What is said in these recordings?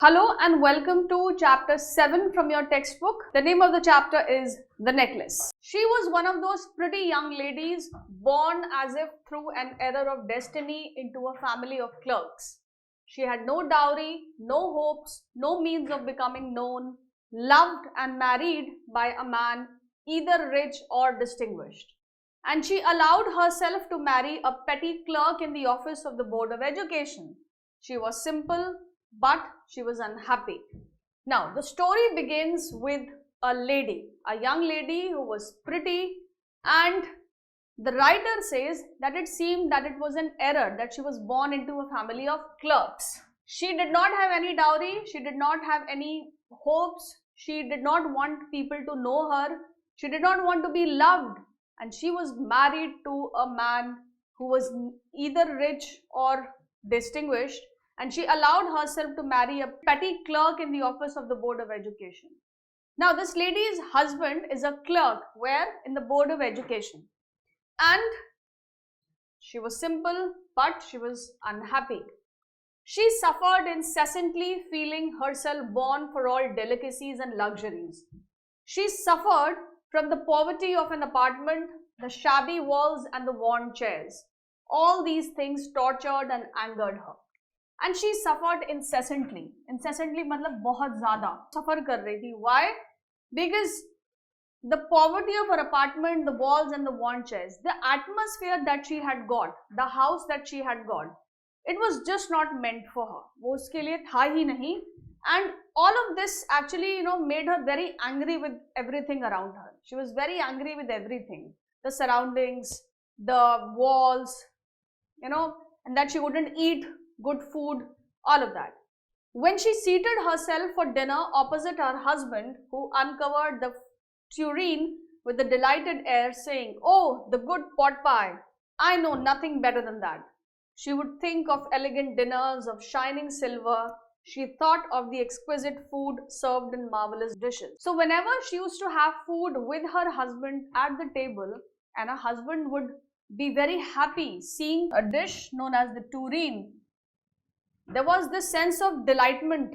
Hello and welcome to chapter 7 from your textbook. The name of the chapter is The Necklace. She was one of those pretty young ladies born as if through an error of destiny into a family of clerks. She had no dowry, no hopes, no means of becoming known, loved and married by a man either rich or distinguished. And she allowed herself to marry a petty clerk in the office of the Board of Education. She was simple, but she was unhappy. Now, the story begins with a young lady who was pretty, and the writer says that it seemed that it was an error that she was born into a family of clerks. She did not have any dowry, she did not have any hopes, she did not want people to know her, she did not want to be loved, and she was married to a man who was either rich or distinguished, and she allowed herself to marry a petty clerk in the office of the Board of Education. Now, this lady's husband is a clerk where? In the Board of Education. And she was simple, but she was unhappy. She suffered incessantly, feeling herself born for all delicacies and luxuries. She suffered from the poverty of an apartment, the shabby walls and the worn chairs. All these things tortured and angered her. And she suffered incessantly. Incessantly मतलब बहुत ज़्यादा suffer कर रही थी. Why? Because the poverty of her apartment, the walls and the worn chairs, the atmosphere that she had got, the house that she had got, it was just not meant for her. वो उसके लिए था ही नहीं. And all of this actually, made her very angry with everything around her. She was very angry with everything. The surroundings, the walls, and that she wouldn't eat good food, all of that. When she seated herself for dinner opposite her husband, who uncovered the tureen with a delighted air, saying, "Oh, the good pot pie, I know nothing better than that." She would think of elegant dinners of shining silver. She thought of the exquisite food served in marvelous dishes. So whenever she used to have food with her husband at the table, and her husband would be very happy seeing a dish known as the tureen, there was this sense of delightment,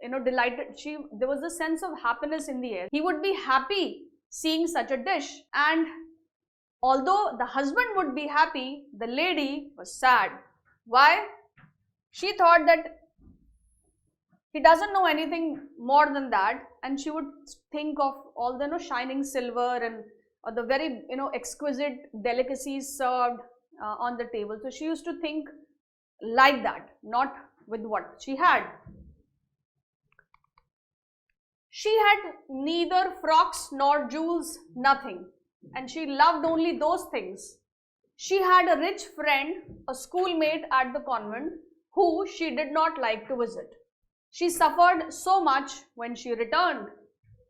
there was a sense of happiness in the air. He would be happy seeing such a dish. And although the husband would be happy, the lady was sad. Why? She thought that he doesn't know anything more than that, and she would think of all the shining silver and the very exquisite delicacies served on the table. So she used to think like that, not with what she had. She had neither frocks nor jewels, nothing, and she loved only those things. She had a rich friend, a schoolmate at the convent, who she did not like to visit. She suffered so much when she returned.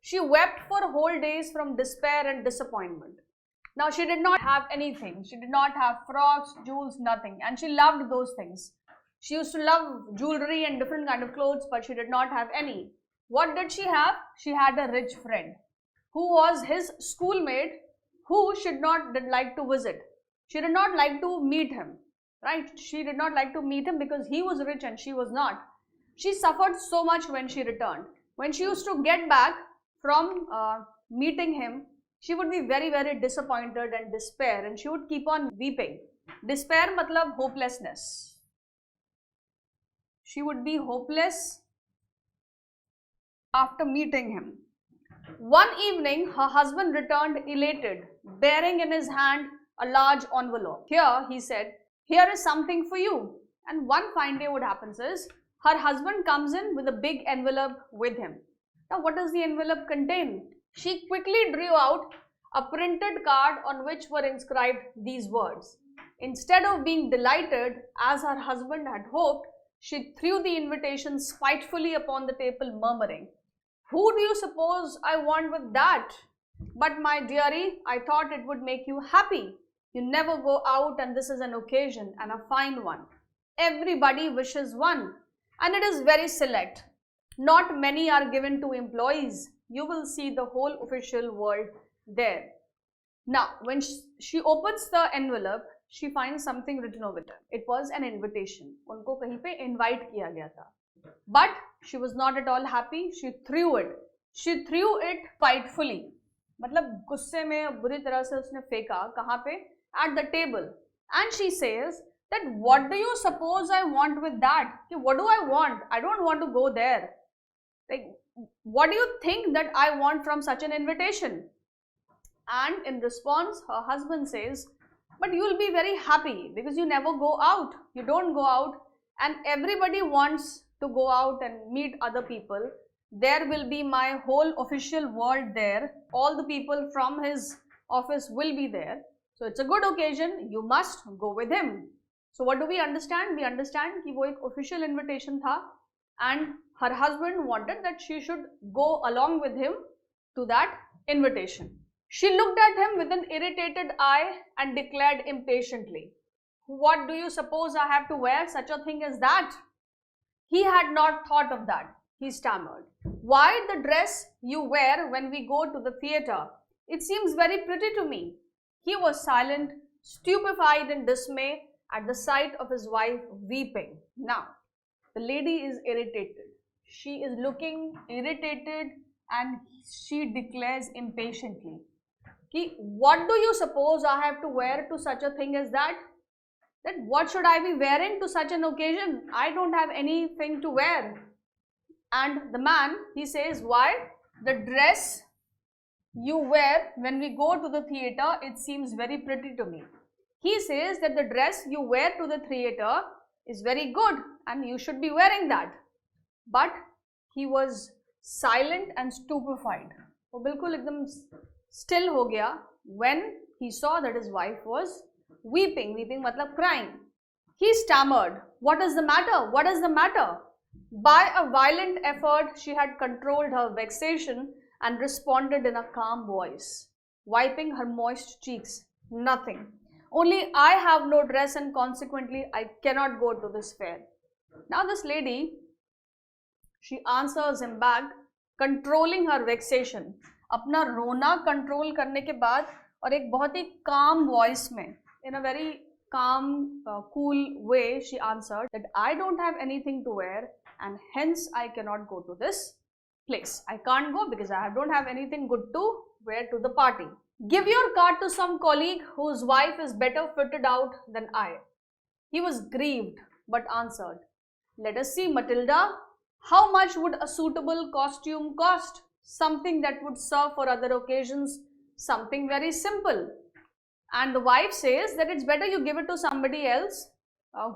She wept for whole days from despair and disappointment. Now, she did not have anything. She did not have frocks, jewels, nothing. And she loved those things. She used to love jewelry and different kind of clothes, but she did not have any. What did she have? She had a rich friend who was his schoolmate, who she did not like to visit. She did not like to meet him, right? She did not like to meet him because he was rich and she was not. She suffered so much when she returned. When she used to get back from meeting him, she would be very, very disappointed and despair, and she would keep on weeping. Despair matlab hopelessness. She would be hopeless after meeting him. One evening, her husband returned elated, bearing in his hand a large envelope. "Here," he said, "here is something for you." And one fine day what happens is, her husband comes in with a big envelope with him. Now, what does the envelope contain? She quickly drew out a printed card on which were inscribed these words. Instead of being delighted, as her husband had hoped, she threw the invitation spitefully upon the table, murmuring, "Who do you suppose I want with that? But my dearie, I thought it would make you happy. You never go out, and this is an occasion, and a fine one. Everybody wishes one, and it is very select. Not many are given to employees. You will see the whole official world there." Now, when she opens the envelope, she finds something written over it. It was an invitation. उनको कहीं पे invite किया गया था. But she was not at all happy. She threw it. She threw it spitefully. मतलब गुस्से में बुरी तरह से उसने फेंका. कहाँ पे? At the table. And she says that what do you suppose I want with that? What do I want? I don't want to go there. Like, what do you think that I want from such an invitation? And in response, her husband says, but you will be very happy because you never go out. You don't go out, and everybody wants to go out and meet other people. There will be my whole official world there. All the people from his office will be there. So it's a good occasion. You must go with him. So what do we understand? We understand कि वो एक official invitation था, and her husband wanted that she should go along with him to that invitation. She looked at him with an irritated eye and declared impatiently, what do you suppose I have to wear? Such a thing as that? He had not thought of that. He stammered. Why the dress you wear when we go to the theatre? It seems very pretty to me. He was silent, stupefied in dismay at the sight of his wife weeping. Now, the lady is irritated. She is looking irritated and she declares impatiently, what do you suppose I have to wear to such a thing as that? That what should I be wearing to such an occasion? I don't have anything to wear. And the man, he says, why? The dress you wear when we go to the theatre, it seems very pretty to me. He says that the dress you wear to the theatre is very good and you should be wearing that. But he was silent and stupefied. वो बिल्कुल एकदम still हो गया when he saw that his wife was weeping. Weeping मतलब crying. He stammered, what is the matter? What is the matter? By a violent effort, she had controlled her vexation and responded in a calm voice, wiping her moist cheeks. Nothing. Only I have no dress and consequently I cannot go to this fair. Now this lady, she answers him back, controlling her vexation. अपना रोना control करने के बाद और एक बहुत ही calm voice में, in a very calm, cool way, she answered that I don't have anything to wear and hence I cannot go to this place. I can't go because I don't have anything good to wear to the party. Give your card to some colleague whose wife is better fitted out than I. He was grieved but answered, let us see, Matilda, how much would a suitable costume cost? Something that would serve for other occasions, something very simple. And the wife says that it's better you give it to somebody else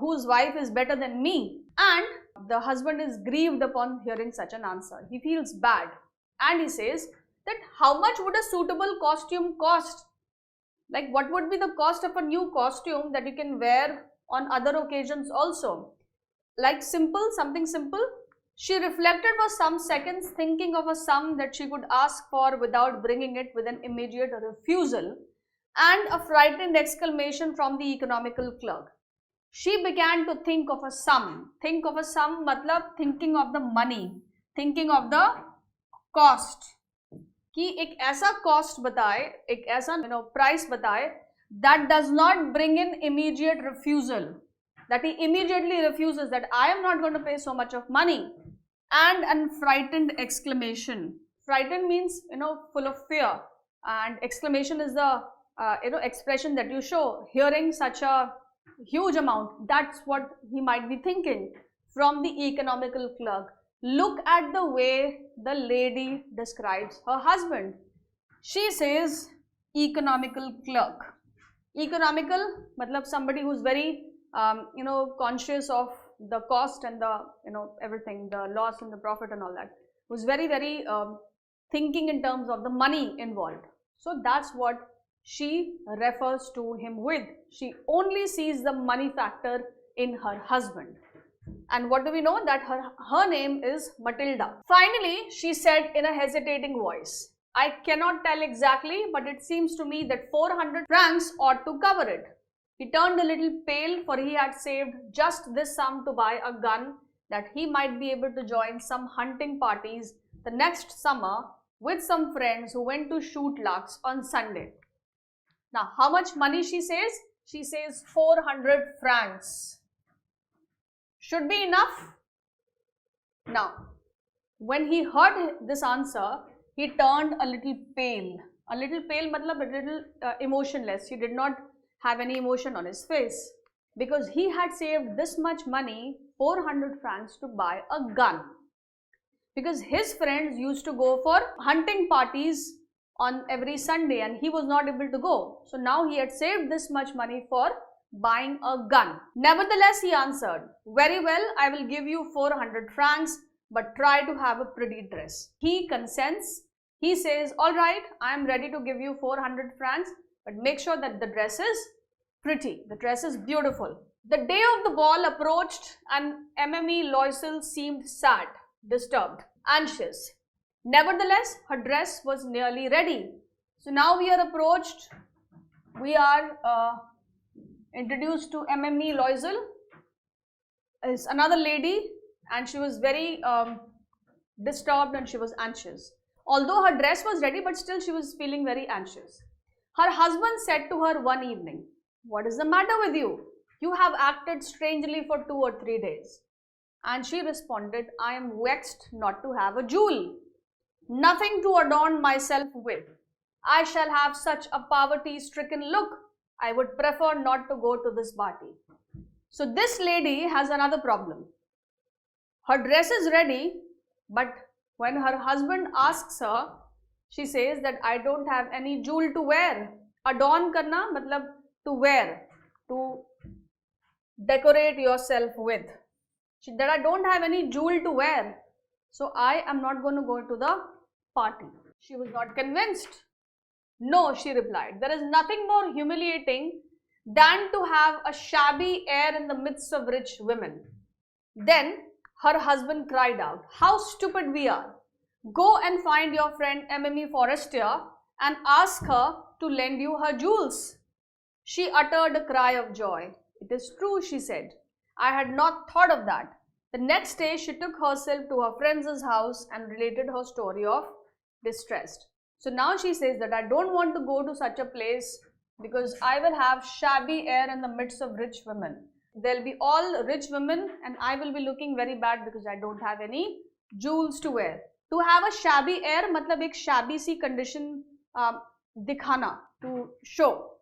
whose wife is better than me. And the husband is grieved upon hearing such an answer. He feels bad and he says that how much would a suitable costume cost? Like what would be the cost of a new costume that you can wear on other occasions also? Like simple, something simple. She reflected for some seconds, thinking of a sum that she could ask for without bringing it with an immediate refusal, and a frightened exclamation from the economical clerk. She began to think of a sum. Think of a sum, matlab thinking of the money, thinking of the cost. कि एक ऐसा cost बताए, एक ऐसा price बताए that does not bring in immediate refusal. That he immediately refuses that I am not going to pay so much of money. And a frightened exclamation. Frightened means full of fear, and exclamation is the expression that you show hearing such a huge amount. That's what he might be thinking. From the economical clerk, look at the way the lady describes her husband. She says economical clerk. Economical matlab somebody who's very conscious of the cost and the everything, the loss and the profit and all that, was very thinking in terms of the money involved. So that's what she refers to him with. She only sees the money factor in her husband. And what do we know? That her name is Matilda. Finally, she said in a hesitating voice, I cannot tell exactly, but it seems to me that 400 francs ought to cover it. He turned a little pale, for he had saved just this sum to buy a gun that he might be able to join some hunting parties the next summer with some friends who went to shoot larks on Sunday. Now, how much money she says? She says 400 francs. Should be enough. Now, when he heard this answer, he turned a little pale. A little pale matlab a little emotionless. He did not have any emotion on his face because he had saved this much money, 400 francs, to buy a gun. Because his friends used to go for hunting parties on every Sunday and he was not able to go. So now he had saved this much money for buying a gun. Nevertheless, he answered, "Very well, I will give you 400 francs, but try to have a pretty dress." He consents. He says, "All right, I am ready to give you 400 francs, but make sure that the dress is pretty. The dress is beautiful." The day of the ball approached and MME Loisel seemed sad, disturbed, anxious. Nevertheless, her dress was nearly ready. So now we are introduced to MME Loisel. Is another lady and she was very disturbed and she was anxious. Although her dress was ready, but still she was feeling very anxious. Her husband said to her one evening, "What is the matter with you? You have acted strangely for 2 or 3 days. And she responded, "I am vexed not to have a jewel. Nothing to adorn myself with. I shall have such a poverty-stricken look. I would prefer not to go to this party." So this lady has another problem. Her dress is ready, but when her husband asks her, she says that I don't have any jewel to wear. Adorn karna matlab to wear, to decorate yourself with. That I don't have any jewel to wear, so I am not going to go to the party. She was not convinced. "No," she replied, "there is nothing more humiliating than to have a shabby air in the midst of rich women." Then her husband cried out, "How stupid we are! Go and find your friend MME Forestier and ask her to lend you her jewels." She uttered a cry of joy. "It is true," she said. "I had not thought of that." The next day, she took herself to her friend's house and related her story of distress. So now she says that I don't want to go to such a place because I will have shabby air in the midst of rich women. There'll be all rich women and I will be looking very bad because I don't have any jewels to wear. To have a shabby air, matlab ek shabby si condition dikhana, to show.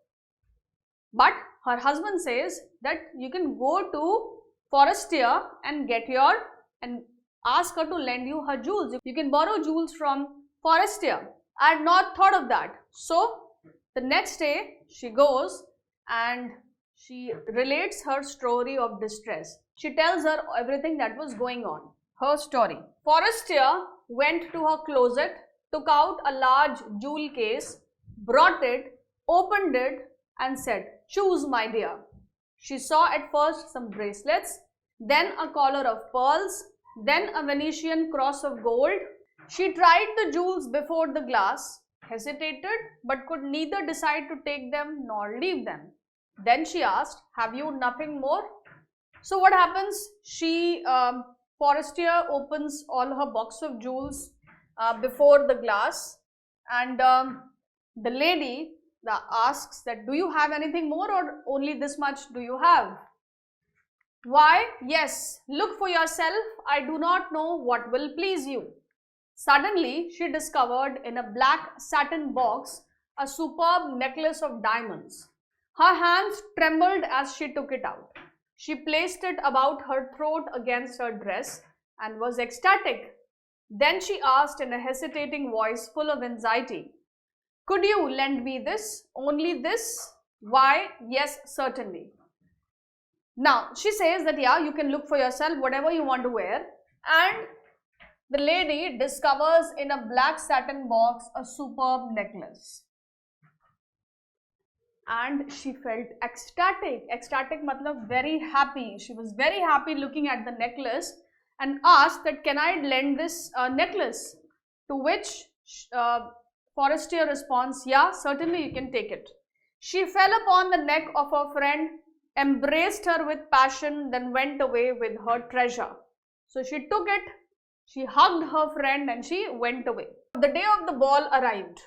But her husband says that you can go to Forestier and ask her to lend you her jewels. You can borrow jewels from Forestier. I had not thought of that. So the next day she goes and she relates her story of distress. She tells her everything that was going on. Her story. Forestier went to her closet, took out a large jewel case, brought it, opened it and said, "Choose, my dear." She saw at first some bracelets, then a collar of pearls, then a Venetian cross of gold. She tried the jewels before the glass, hesitated, but could neither decide to take them nor leave them. Then she asked, "Have you nothing more?" So what happens? Forestier opens all her box of jewels before the glass, and the lady asks that, "Do you have anything more or only this much do you have?" "Why, yes, look for yourself. I do not know what will please you." Suddenly, she discovered in a black satin box a superb necklace of diamonds. Her hands trembled as she took it out. She placed it about her throat against her dress and was ecstatic. Then she asked in a hesitating voice full of anxiety, "Could you lend me this? Only this?" "Why, yes, certainly." Now, she says that, yeah, you can look for yourself whatever you want to wear. And the lady discovers in a black satin box a superb necklace. And she felt ecstatic. Ecstatic matlab very happy. She was very happy looking at the necklace and asked that, "Can I lend this necklace?" To which Forestier responds, "Yeah, certainly you can take it." She fell upon the neck of her friend, embraced her with passion, then went away with her treasure. So she took it, she hugged her friend and she went away. The day of the ball arrived.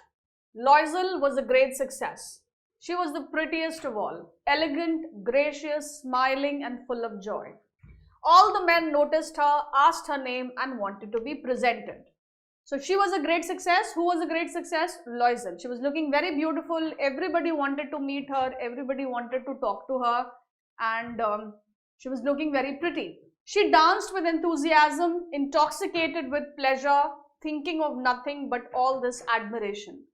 Loisel was a great success. She was the prettiest of all, elegant, gracious, smiling and full of joy. All the men noticed her, asked her name and wanted to be presented. So she was a great success. Who was a great success? Loisel. She was looking very beautiful. Everybody wanted to meet her. Everybody wanted to talk to her. And she was looking very pretty. She danced with enthusiasm, intoxicated with pleasure, thinking of nothing but all this admiration.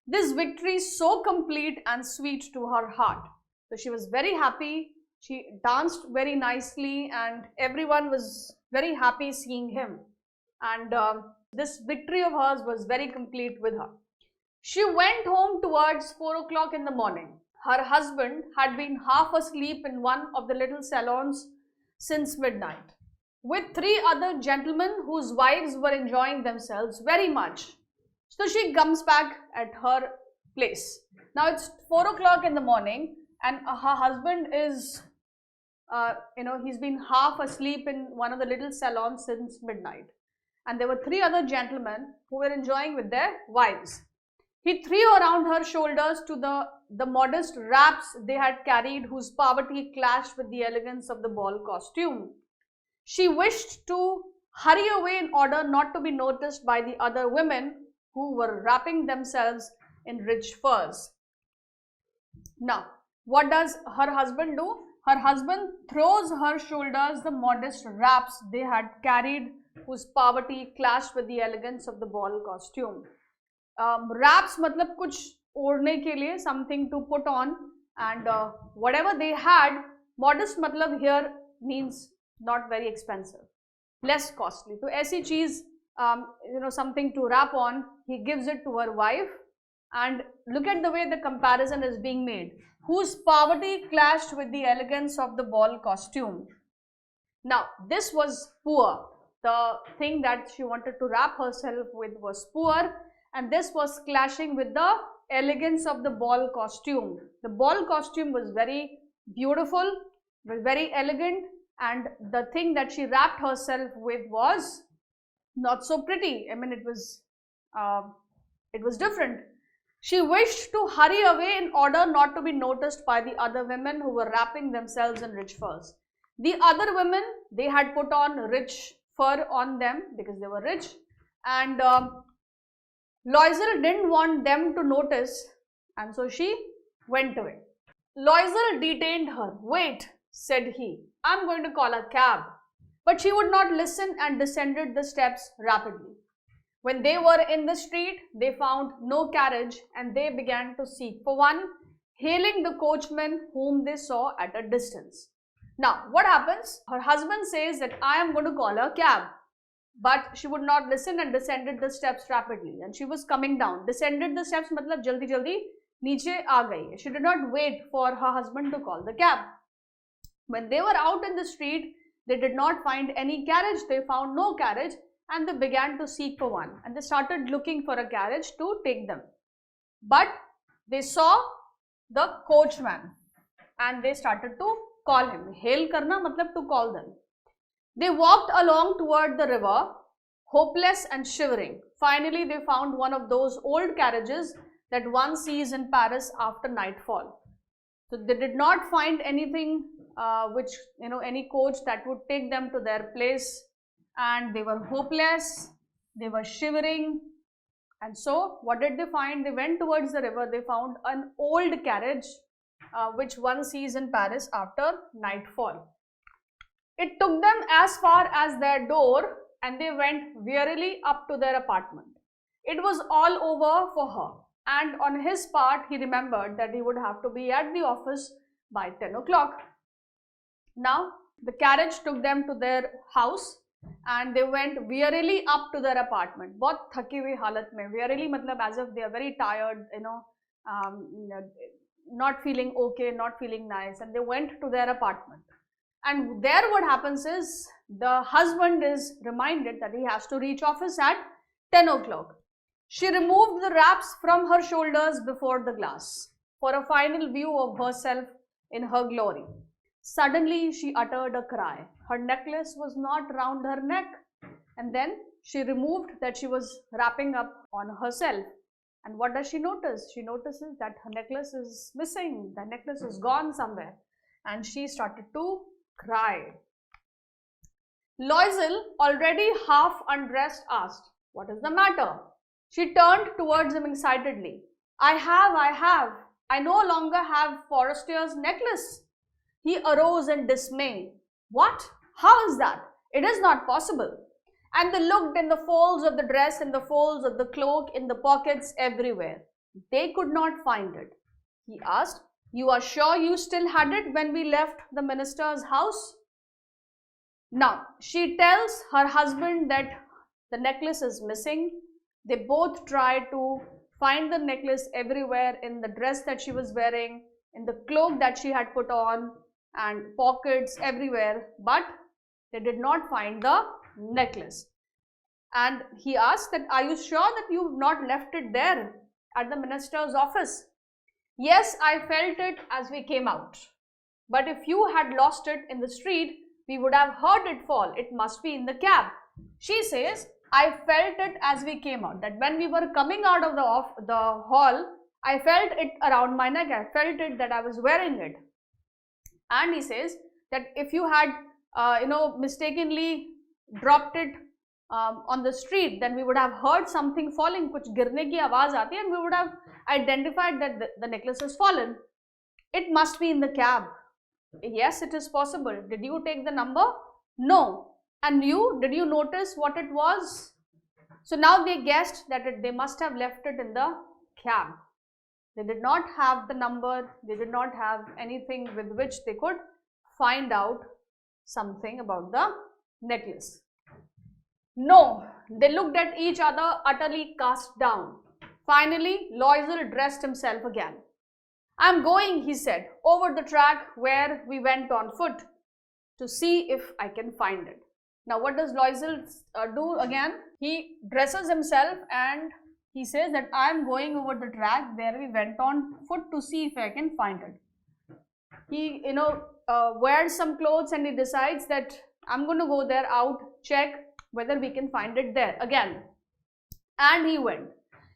This victory so complete and sweet to her heart. So she was very happy. She danced very nicely and everyone was very happy seeing him. And this victory of hers was very complete with her. She went home towards 4 o'clock in the morning. Her husband had been half asleep in one of the little salons since midnight, with 3 other gentlemen whose wives were enjoying themselves very much. So she comes back at her place. Now it's 4 o'clock in the morning and her husband is, he's been half asleep in one of the little salons since midnight. And there were 3 other gentlemen who were enjoying with their wives. He threw around her shoulders to the modest wraps they had carried, whose poverty clashed with the elegance of the ball costume. She wished to hurry away in order not to be noticed by the other women who were wrapping themselves in rich furs. Now, what does her husband do? Her husband throws her shoulders the modest wraps they had carried, whose poverty clashed with the elegance of the ball costume. Wraps matlab kuch ओढ़ने के लिए, something to put on, and whatever they had, modest matlab here means not very expensive, less costly. So ऐसी चीज, something to wrap on, he gives it to her wife. And look at the way the comparison is being made, whose poverty clashed with the elegance of the ball costume. Now this was poor. The thing that she wanted to wrap herself with was poor, and this was clashing with the elegance of the ball costume. The ball costume was very beautiful, was very elegant, and the thing that she wrapped herself with was not so pretty. I mean, it was different. She wished to hurry away in order not to be noticed by the other women who were wrapping themselves in rich furs. The other women, they had put on rich fur on them because they were rich, and Loisel didn't want them to notice, and so she went away. Loisel detained her. "Wait," said he, "I'm going to call a cab." But she would not listen and descended the steps rapidly. When they were in the street, they found no carriage and they began to seek for one, hailing the coachman whom they saw at a distance. Now, what happens? Her husband says that I am going to call a cab. But she would not listen and descended the steps rapidly. And she was coming down. Descended the steps matlab jaldi jaldi niche aa gayi. She did not wait for her husband to call the cab. When they were out in the street, they did not find any carriage. They found no carriage and they began to seek for one. And they started looking for a carriage to take them. But they saw the coachman and they started to call him. Hail karna matlab to call them. They walked along toward the river, hopeless and shivering. Finally, they found one of those old carriages that one sees in Paris after nightfall. So they did not find anything any coach that would take them to their place, and they were hopeless, they were shivering. And so what did they find? They went towards the river. They found an old carriage which one sees in Paris after nightfall. It took them as far as their door and they went wearily up to their apartment. It was all over for her, and on his part he remembered that he would have to be at the office by 10 o'clock. Now the carriage took them to their house and they went wearily up to their apartment. बहुत थकी हुई हालत में, wearily मतलब as if they are very tired, not feeling okay, not feeling nice, and they went to their apartment. And there what happens is the husband is reminded that he has to reach office at 10 o'clock. She removed the wraps from her shoulders before the glass for a final view of herself in her glory. Suddenly she uttered a cry. Her necklace was not round her neck, and then she removed that she was wrapping up on herself. And what does she notice? She notices that her necklace is missing. The necklace is gone somewhere, and she started to cry. Loisel, already half undressed, asked, "What is the matter?" She turned towards him excitedly. I have. I no longer have Forrester's necklace." He arose in dismay. "What? How is that? It is not possible." And they looked in the folds of the dress, in the folds of the cloak, in the pockets, everywhere. They could not find it. He asked, "You are sure you still had it when we left the minister's house?" Now, she tells her husband that the necklace is missing. They both try to find the necklace everywhere, in the dress that she was wearing, in the cloak that she had put on, and pockets everywhere, but they did not find the necklace. And he asked that, "Are you sure that you have not left it there at the minister's office?" "Yes, I felt it as we came out. But if you had lost it in the street, we would have heard it fall. It must be in the cab." She says, "I felt it as we came out." That when we were coming out of the hall, I felt it around my neck. I felt it that I was wearing it. And he says that if you had, mistakenly dropped it on the street, then we would have heard something falling. कुछ गिरने की आवाज आती है, and we would have identified that the necklace has fallen. "It must be in the cab." "Yes, it is possible. Did you take the number?" "No." "And you? Did you notice what it was?" So now they guessed that they must have left it in the cab. They did not have the number. They did not have anything with which they could find out something about the necklace. No, they looked at each other, utterly cast down. Finally, Loisel dressed himself again. "I'm going," he said, "over the track where we went on foot to see if I can find it." Now, what does Loisel do again? He dresses himself and he says that I'm going over the track where we went on foot to see if I can find it. He, wears some clothes and he decides that I'm going to go there out, check whether we can find it there again. And he went.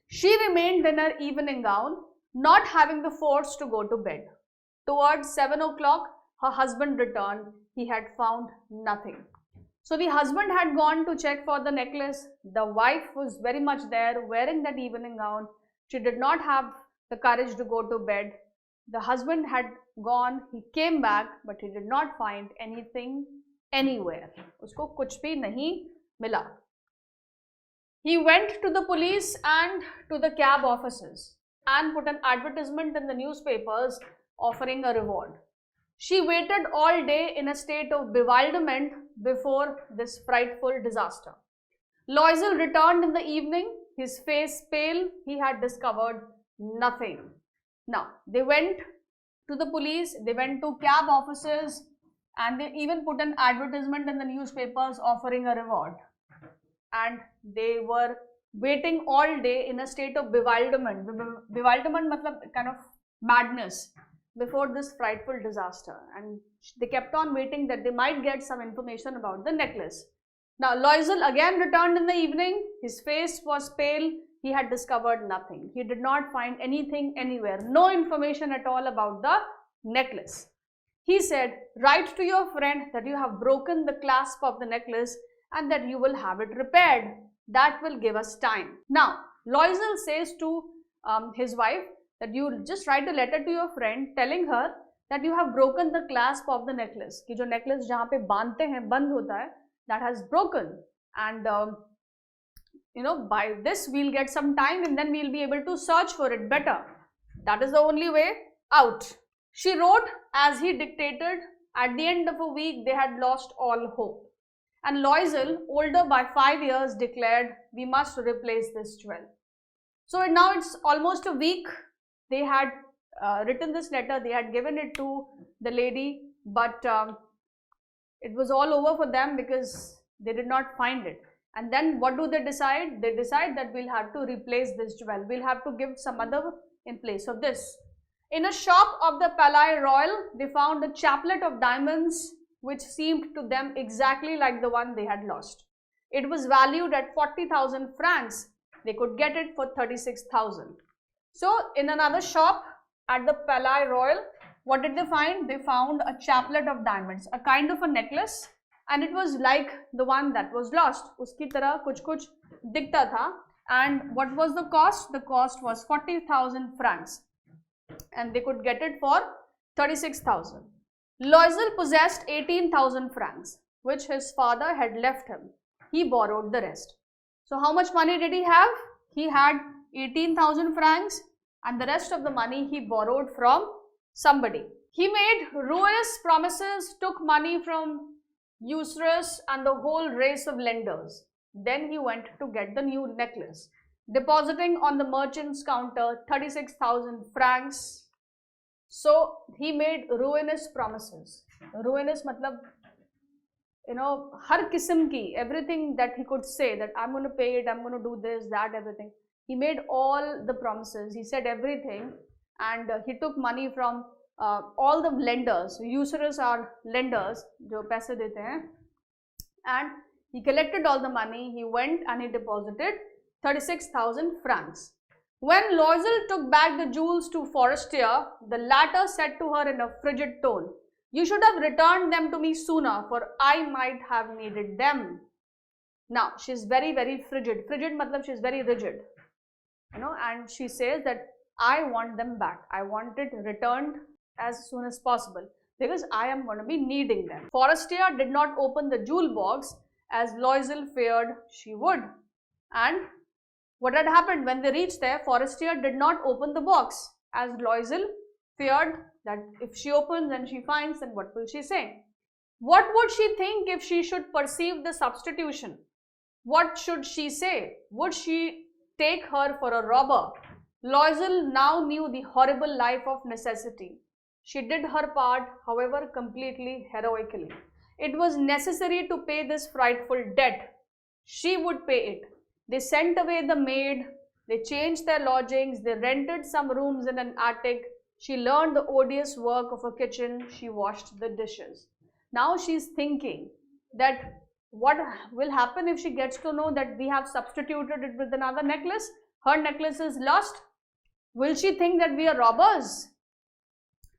She remained in her evening gown, not having the force to go to bed. Towards 7 o'clock, her husband returned. He had found nothing. So the husband had gone to check for the necklace. The wife was very much there, wearing that evening gown. She did not have the courage to go to bed. The husband had gone. He came back, but he did not find anything anywhere. Usko kuch bhi nahi mila. He went to the police and to the cab offices and put an advertisement in the newspapers offering a reward. She waited all day in a state of bewilderment before this frightful disaster. Loisel returned in the evening, his face pale. He had discovered nothing. Now, they went to the police, they went to cab offices, and they even put an advertisement in the newspapers offering a reward. And they were waiting all day in a state of bewilderment. Bewilderment matlab kind of madness before this frightful disaster. And they kept on waiting that they might get some information about the necklace. Now, Loisel again returned in the evening. His face was pale. He had discovered nothing. He did not find anything anywhere. No information at all about the necklace. He said, "Write to your friend that you have broken the clasp of the necklace and that you will have it repaired. That will give us time." Now, Loisel says to his wife that you just write a letter to your friend telling her that you have broken the clasp of the necklace. कि जो necklace जहाँ पे बांधते हैं, बंद होता है, that has broken. And by this we'll get some time and then we'll be able to search for it better. That is the only way out. She wrote as he dictated. At the end of a week, they had lost all hope. And Loisel, older by 5 years, declared, "We must replace this jewel." So now it's almost a week. They had written this letter. They had given it to the lady, but it was all over for them because they did not find it. And then what do they decide? They decide that we'll have to replace this jewel. We'll have to give some other in place of this. In a shop of the Palais Royal, they found a chaplet of diamonds which seemed to them exactly like the one they had lost. It was valued at 40,000 francs. They could get it for 36,000. So in another shop at the Palais Royal, what did they find? They found a chaplet of diamonds, a kind of a necklace and it was like the one that was lost. Uski tarah kuch kuch dikhta tha. And what was the cost? The cost was 40,000 francs, and they could get it for 36,000. Loisel possessed 18,000 francs, which his father had left him. He borrowed the rest. So how much money did he have? He had 18,000 francs, and the rest of the money he borrowed from somebody. He made ruinous promises, took money from usurers and the whole race of lenders. Then he went to get the new necklace, depositing on the merchant's counter 36,000 francs. So he made ruinous promises. Ruinous matlab, har kisam ki, everything that he could say, that I'm going to pay it, I'm going to do this, that, everything. He made all the promises. He said everything, and he took money from all the lenders. Usurers are lenders, jo paise dete hain, and he collected all the money. He went and he deposited 36,000 francs. When Loisel took back the jewels to Forestier, the latter said to her in a frigid tone, "You should have returned them to me sooner, for I might have needed them." Now, she's very, very frigid. Frigid matlab she's very rigid. And she says that I want them back. I want it returned as soon as possible, because I am going to be needing them. Forestier did not open the jewel box as Loisel feared she would. And what had happened when they reached there? Forestier did not open the box as Loisel feared that if she opens and she finds, then what will she say? What would she think if she should perceive the substitution? What should she say? Would she take her for a robber? Loisel now knew the horrible life of necessity. She did her part, however, completely heroically. It was necessary to pay this frightful debt. She would pay it. They sent away the maid, they changed their lodgings, they rented some rooms in an attic. She learned the odious work of a kitchen, she washed the dishes. Now she's thinking that what will happen if she gets to know that we have substituted it with another necklace? Her necklace is lost. Will she think that we are robbers?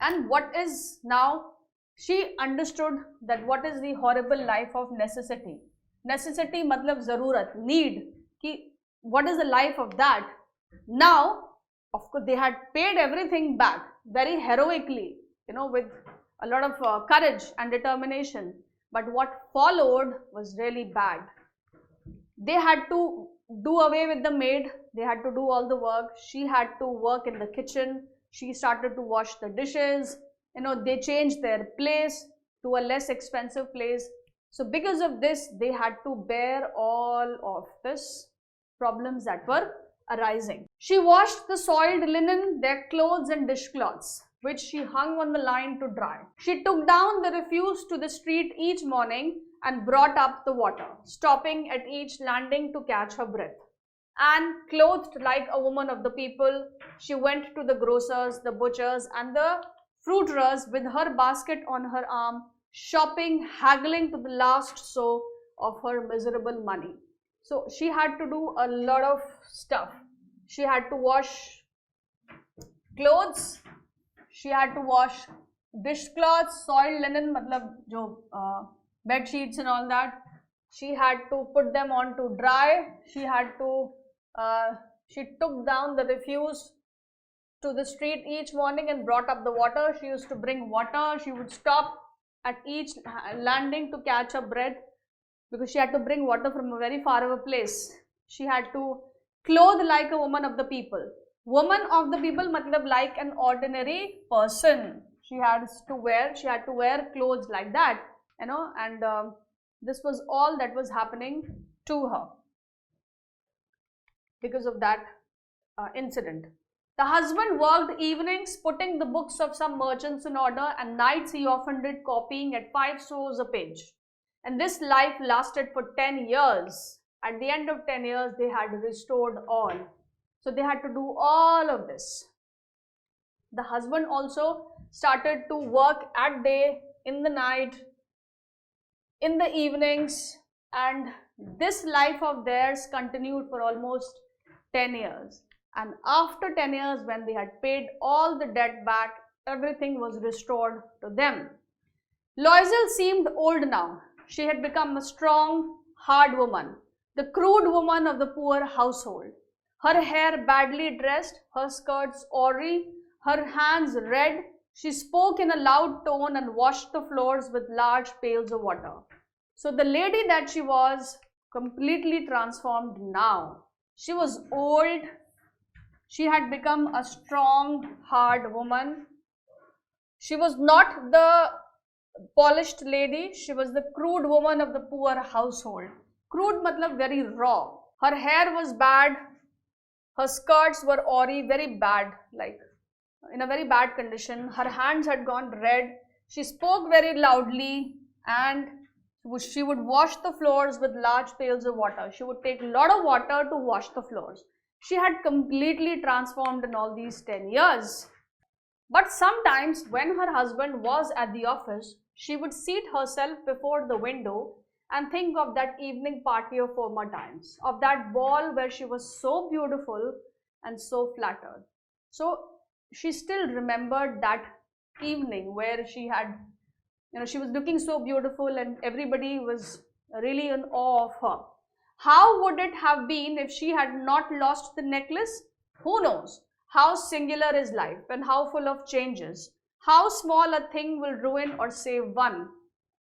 And what is now? She understood that what is the horrible life of necessity. Necessity matlab zarurat, need. What is the life of that? Now, of course, they had paid everything back very heroically, with a lot of courage and determination. But what followed was really bad. They had to do away with the maid. They had to do all the work. She had to work in the kitchen. She started to wash the dishes. They changed their place to a less expensive place. So because of this, they had to bear all of this problems that were arising. She washed the soiled linen, their clothes and dishcloths, which she hung on the line to dry. She took down the refuse to the street each morning and brought up the water, stopping at each landing to catch her breath. And clothed like a woman of the people, she went to the grocers, the butchers and the fruiterers with her basket on her arm, shopping, haggling to the last sou of her miserable money. So she had to do a lot of stuff. She had to wash clothes, she had to wash dishcloths, soiled linen, matlab jo bed sheets and all that. She had to put them on to dry. She took down the refuse to the street each morning and brought up the water. She used to bring water. She would stop at each landing to catch her breath, because she had to bring water from a very far away place. She had to clothe like a woman of the people. Woman of the people matlab like an ordinary person. She had to wear clothes like that, and this was all that was happening to her because of that incident. The husband worked evenings putting the books of some merchants in order, and nights he often did copying at 5 sous a page. And this life lasted for 10 years. At the end of 10 years, they had restored all. So they had to do all of this. The husband also started to work at day, in the night, in the evenings, and this life of theirs continued for almost 10 years. And after 10 years, when they had paid all the debt back, everything was restored to them. Loisel seemed old now. she had become a strong, hard woman, the crude woman of the poor household. Her hair badly dressed, her skirts awry, her hands red. She spoke in a loud tone and washed the floors with large pails of water. So the lady that she was completely transformed now. She was old. She had become a strong, hard woman. She was not the polished lady. She was the crude woman of the poor household. Crude matlab very raw. Her hair was bad. Her skirts were awry, very bad, like in a very bad condition. Her hands had gone red. She spoke very loudly and she would wash the floors with large pails of water. She would take a lot of water to wash the floors. She had completely transformed in all these 10 years. But sometimes when her husband was at the office, she would seat herself before the window and think of that evening party of former times, of that ball where she was so beautiful and so flattered. So she still remembered that evening where she had, she was looking so beautiful and everybody was really in awe of her. How would it have been if she had not lost the necklace? Who knows? How singular is life and how full of changes. How small a thing will ruin or save one.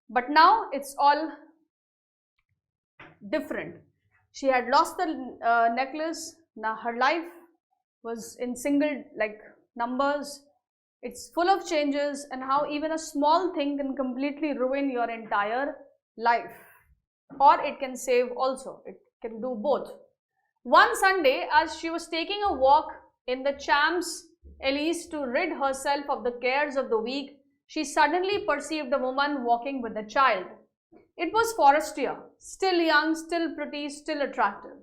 But now it's all different. She had lost the necklace. Now her life was in single numbers. It's full of changes, and how even a small thing can completely ruin your entire life, or it can save also. It can do both. One Sunday, as she was taking a walk in the Champs-Élysées to rid herself of the cares of the week, she suddenly perceived a woman walking with a child. It was Forestier, still young, still pretty, still attractive.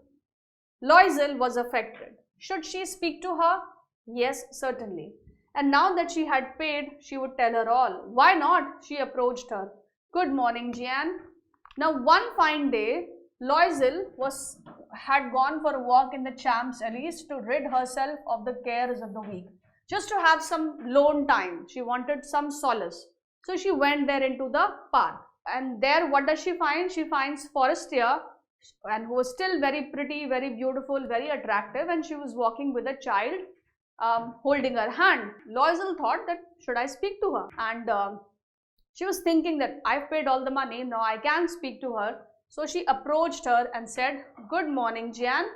Loisel was affected. Should she speak to her? Yes, certainly. And now that she had paid, she would tell her all. Why not? She approached her. Good morning, Jeanne. Now, one fine day, Loisel had gone for a walk in the Champs-Élysées to rid herself of the cares of the week, just to have some lone time. She wanted some solace. So she went there into the park. And there, what does she find? She finds Forestier, and who was still very pretty, very beautiful, very attractive, and she was walking with a child holding her hand. Loisel thought that, should I speak to her? And she was thinking that I've paid all the money, now I can speak to her. So she approached her and said, good morning, Jeanne.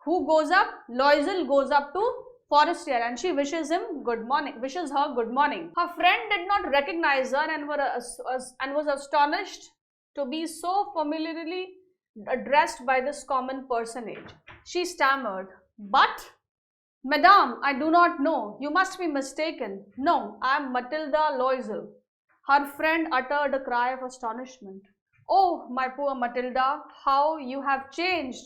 Who goes up? Loisel goes up to Forestier and she wishes her good morning. Her friend did not recognize her and was astonished to be so familiarly addressed by this common personage. She stammered, but Madame, I do not know. You must be mistaken. No, I am Matilda Loisel. Her friend uttered a cry of astonishment. Oh, my poor Matilda, how you have changed.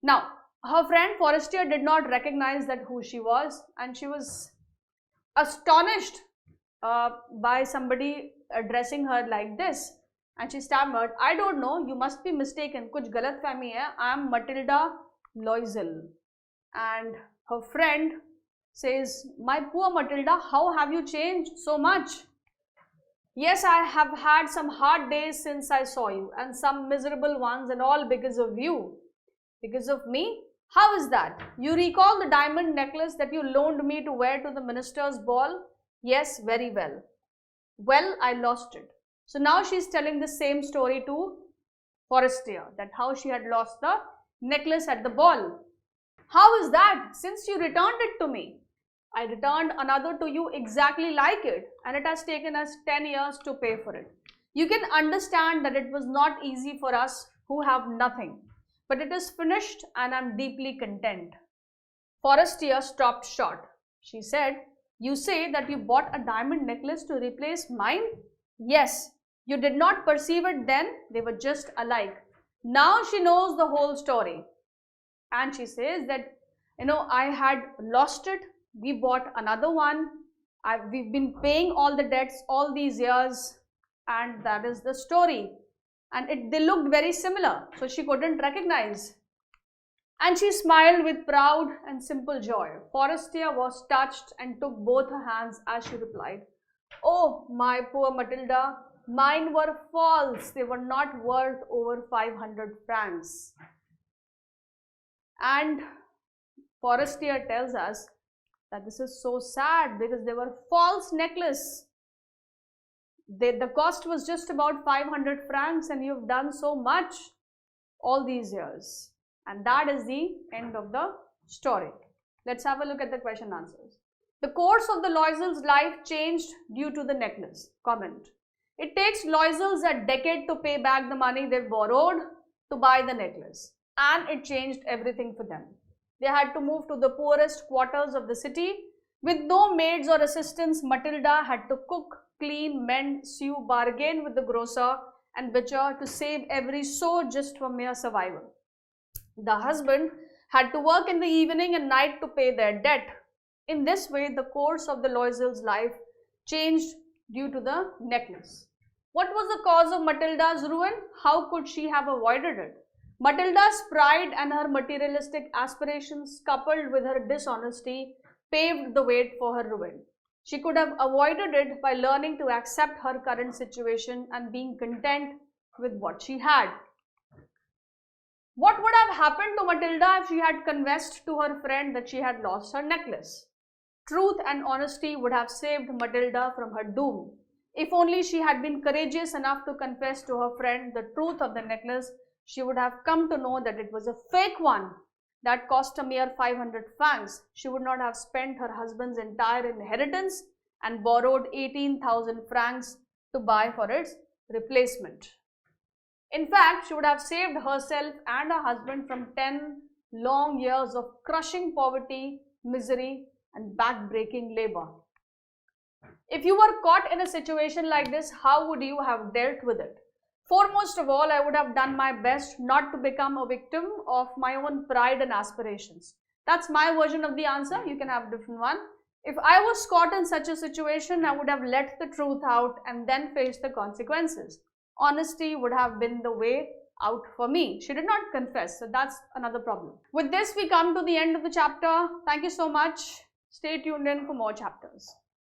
Now, her friend Forestier did not recognize that who she was, and she was astonished by somebody addressing her like this. And she stammered, I don't know, you must be mistaken. Kuch galat fahmi hai. I am Matilda Loisel. And her friend says, my poor Matilda, how have you changed so much? Yes, I have had some hard days since I saw you, and some miserable ones, and all because of you. Because of me? How is that? You recall the diamond necklace that you loaned me to wear to the minister's ball? Yes, very well. Well, I lost it. So now she is telling the same story to Forestier, that how she had lost the necklace at the ball. How is that? Since you returned it to me. I returned another to you exactly like it, and it has taken us 10 years to pay for it. You can understand that it was not easy for us who have nothing, but it is finished and I am deeply content. Forestier stopped short. She said, you say that you bought a diamond necklace to replace mine? Yes. You did not perceive it then, they were just alike. Now she knows the whole story. And she says that, I had lost it. We bought another one. We've been paying all the debts all these years, and that is the story. And they looked very similar, so she couldn't recognize. And she smiled with proud and simple joy. Forestier was touched and took both her hands as she replied, oh, my poor Matilda, Mine were false. They were not worth over 500 francs. And Forestier tells us that this is so sad because they were false necklace. The cost was just about 500 francs and you've done so much all these years. And that is the end of the story. Let's have a look at the question answers. The course of the Loisel's life changed due to the necklace. Comment. It takes Loisels a decade to pay back the money they borrowed to buy the necklace. And it changed everything for them. They had to move to the poorest quarters of the city. With no maids or assistants, Matilda had to cook, clean, mend, sew, bargain with the grocer and butcher to save every sou just for mere survival. The husband had to work in the evening and night to pay their debt. In this way, the course of the Loisel's life changed due to the necklace. What was the cause of Matilda's ruin? How could she have avoided it? Matilda's pride and her materialistic aspirations, coupled with her dishonesty, paved the way for her ruin. She could have avoided it by learning to accept her current situation and being content with what she had. What would have happened to Matilda if she had confessed to her friend that she had lost her necklace? Truth and honesty would have saved Matilda from her doom. If only she had been courageous enough to confess to her friend the truth of the necklace, she would have come to know that it was a fake one that cost a mere 500 francs. She would not have spent her husband's entire inheritance and borrowed 18,000 francs to buy for its replacement. In fact, she would have saved herself and her husband from 10 long years of crushing poverty, misery, and back-breaking labor. If you were caught in a situation like this, how would you have dealt with it? Foremost of all, I would have done my best not to become a victim of my own pride and aspirations. That's my version of the answer. You can have a different one. If I was caught in such a situation, I would have let the truth out and then face the consequences. Honesty would have been the way out for me. She did not confess, so that's another problem. With this, we come to the end of the chapter. Thank you so much. Stay tuned in for more chapters.